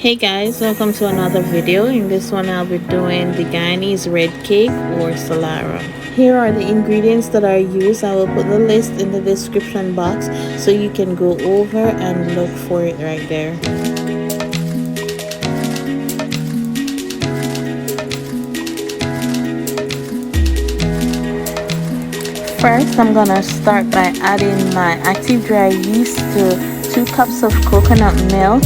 Hey guys, welcome to another video. In this one I'll be doing the Guyanese Red cake or Salara. Here are the ingredients that I use. I will put the list in the description box so you can go over and look for it right there. First, I'm gonna start by adding my active dry yeast to 2 cups of coconut milk,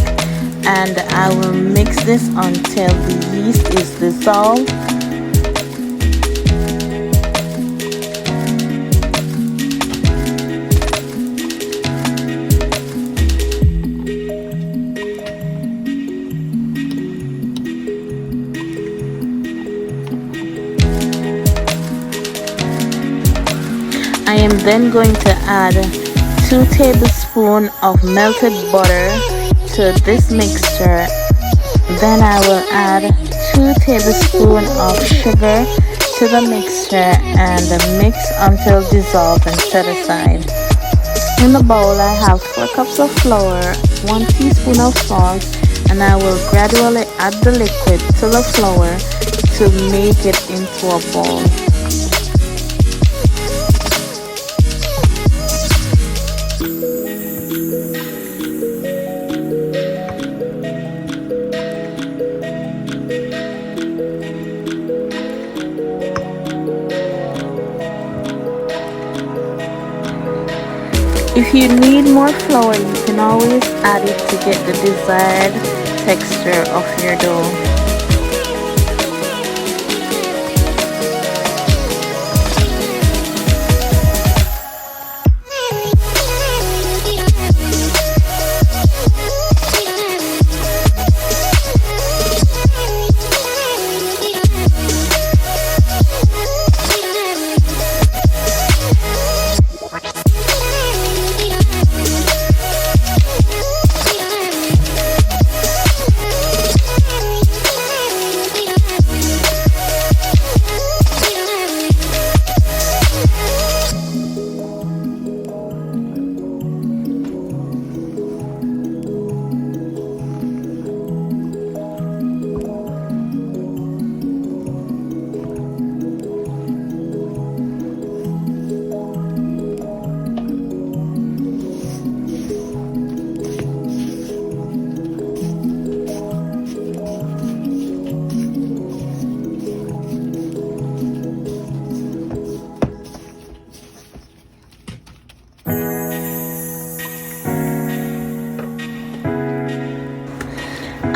and I will mix this until the yeast is dissolved. I am then going to add 2 tablespoons of melted butter to this mixture. Then I will add 2 tablespoons of sugar to the mixture and mix until dissolved and set aside. In the bowl I have 4 cups of flour, 1 teaspoon of salt, and I will gradually add the liquid to the flour to make it into a ball. If you need more flour, you can always add it to get the desired texture of your dough.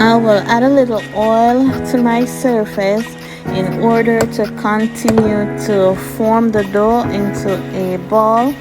I will add a little oil to my surface in order to continue to form the dough into a ball.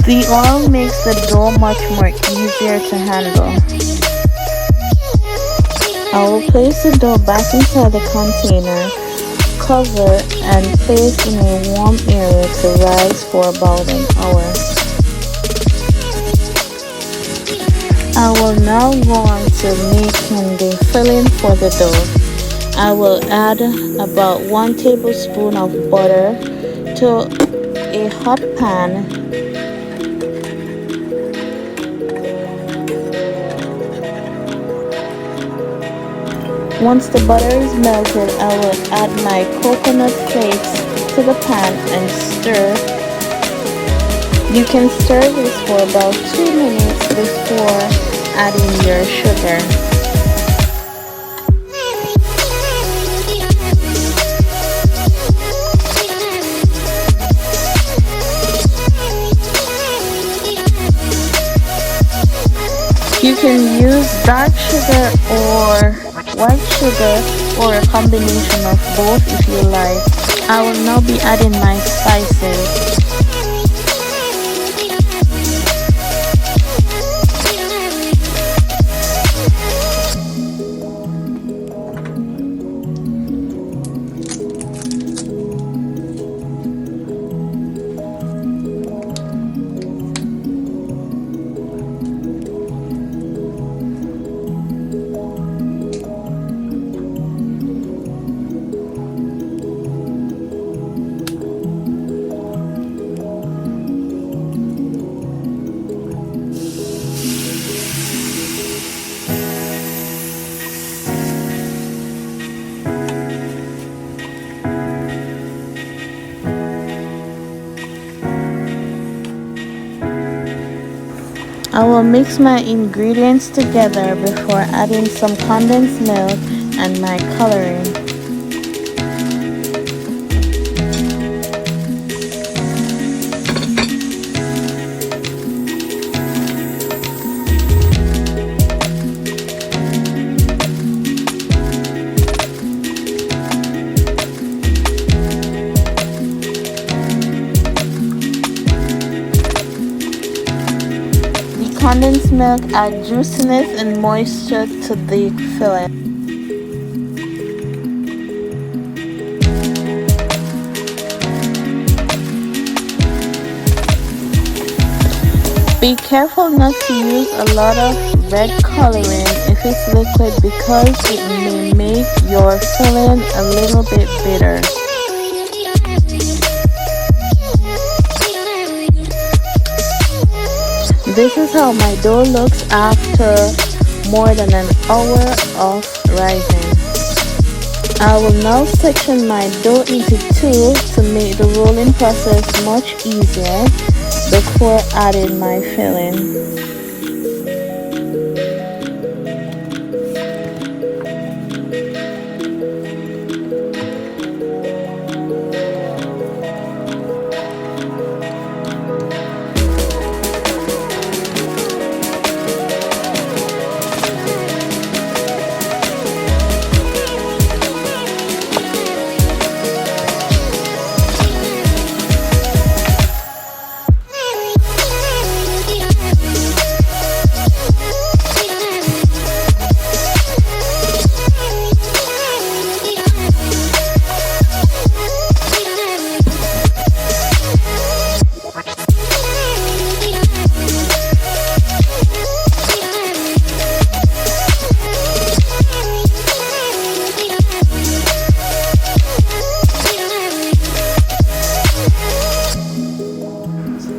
The oil makes the dough much more easier to handle. I will place the dough back inside the container, cover, and place in a warm area to rise for about an hour. I will now go on to making the filling for the dough. I will add about 1 tablespoon of butter to a hot pan. Once the butter is melted, I will add my coconut flakes to the pan and stir. You can stir this for about 2 minutes before adding your sugar. You can use dark sugar or white sugar or a combination of both if you like. I will now be adding my spices. I will mix my ingredients together before adding some condensed milk and my coloring. Condensed milk adds juiciness and moisture to the filling. Be careful not to use a lot of red coloring if it's liquid because it may make your filling a little bit bitter. This is how my dough looks after more than an hour of rising. I will now section my dough into two to make the rolling process much easier before adding my filling.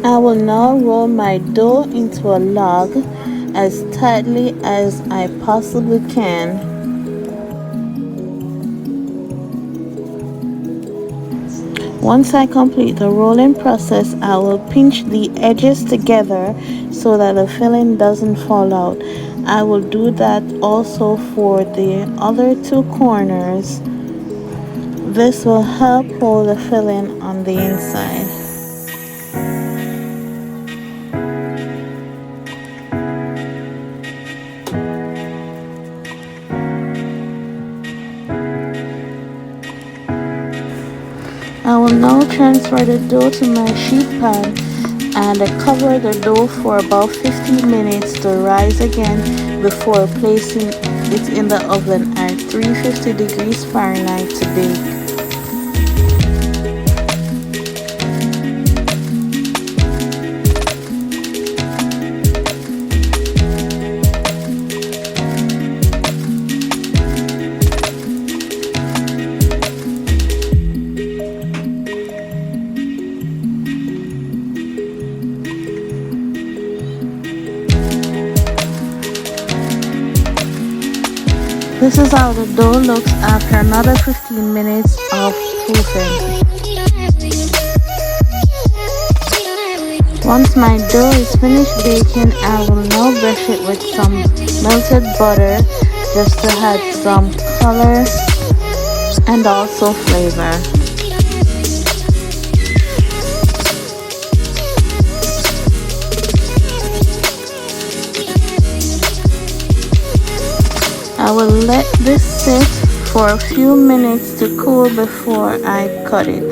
I will now roll my dough into a log as tightly as I possibly can. Once I complete the rolling process, I will pinch the edges together so that the filling doesn't fall out. I will do that also for the other two corners. This will help hold the filling on the inside. I will now transfer the dough to my sheet pan and cover the dough for about 15 minutes to rise again before placing it in the oven at 350 degrees Fahrenheit to bake. This is how the dough looks after another 15 minutes of proofing. Once my dough is finished baking, I will now brush it with some melted butter just to add some color and also flavor. will let this sit for a few minutes to cool before I cut it.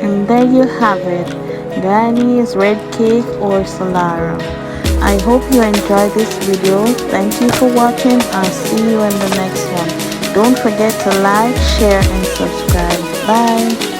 And there you have it, Guyanese red cake or Salara. I hope you enjoyed this video. Thank you for watching. I'll see you in the next one. Don't forget to like, share, and subscribe. Bye.